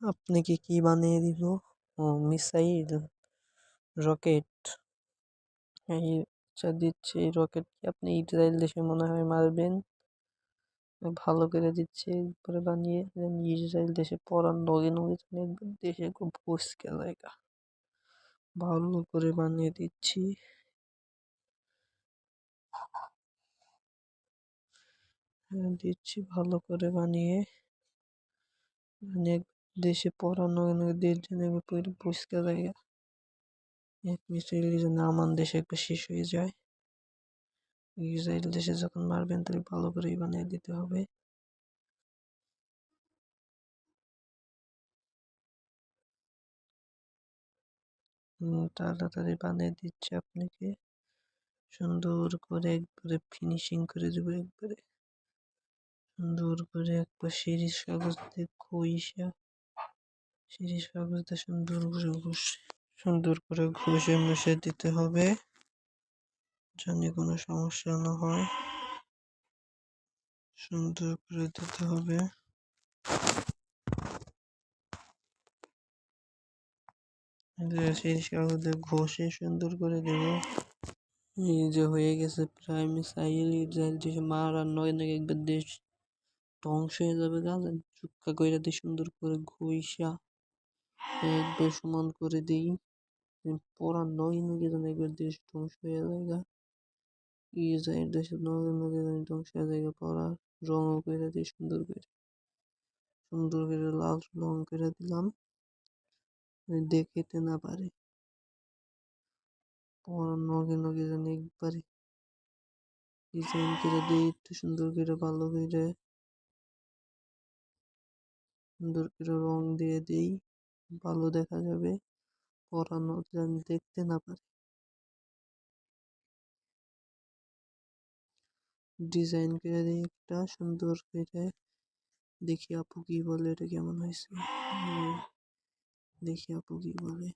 আপনাকে কি বানিয়ে দিব? ও মিসাইল, রকেট। এই আচ্ছা দিচ্ছি রকেট কি আপনি ইসরায়েল দেশে মনে হয় মারবেন? ভালো করে দিচ্ছে একবারে বানিয়ে যেন ইসরায়েল দেশে পড়ার নগে নগে যেন একবার দেশে খুব ফসকে জায়গা। ভালো করে বানিয়ে দিচ্ছি। দিচ্ছি ভালো করে বানিয়ে অনেক দেশে পড়ার নগে নগে দেশ যেন একবার পুরো ফসকে জায়গা। এক মিসাইল যেন আমার দেশে একবার শেষ হয়ে যায়। ইসরায়েল দেশে যখন মারবেন তাহলে ভালো করেই বানিয়ে দিতে হবে। তাড়াতাড়ি বানিয়ে দিচ্ছি আপনাকে। সুন্দর করে একবারে ফিনিশিং করে দেবো একবারে। সুন্দর করে একবার শিরিষ কাগজ দিয়ে ঘষে শিরিষ কাগজ দিয়ে সুন্দর করে ঘষে মুছে দিতে হবে জানি কোনো সমস্যা না হয়। সুন্দর করে দিতে হবে। শিরিষ কাগজ দিয়ে ঘষে সুন্দর করে দেব। এই যে হয়ে গেছে প্রায় মিসাইল ইসরায়েল দেশে মারার নয় নাকি একবার দেশ ধ্বংস হয়ে যাবে গাছ চুক্কা কইরা দিয়ে সুন্দর করে ঘষা একবার সমান করে দিই। পড়ার নয় নাকি যেন একবার দেশ ধ্বংস হয়ে যায়। ইসরায়েল দেশের নগে নগে যেন ধ্বংস হয়ে যায় পড়ার রঙও করে দিই সুন্দর করে লাল রং করে দিলাম দেখতে না পারে। পড়ার নগে নগে যেন একবারে ডিজাইন করে দিই একটু সুন্দর করে ভালো করে সুন্দর করে রং দিয়ে দিই ভালো দেখা যাবে। পড়ানো যেন দেখতে না পারে। ডিজাইন করে দিই একটা সুন্দর করে। দেখি আপু কি বলে এটা কেমন হয়েছে। দেখি আপু কি বলে।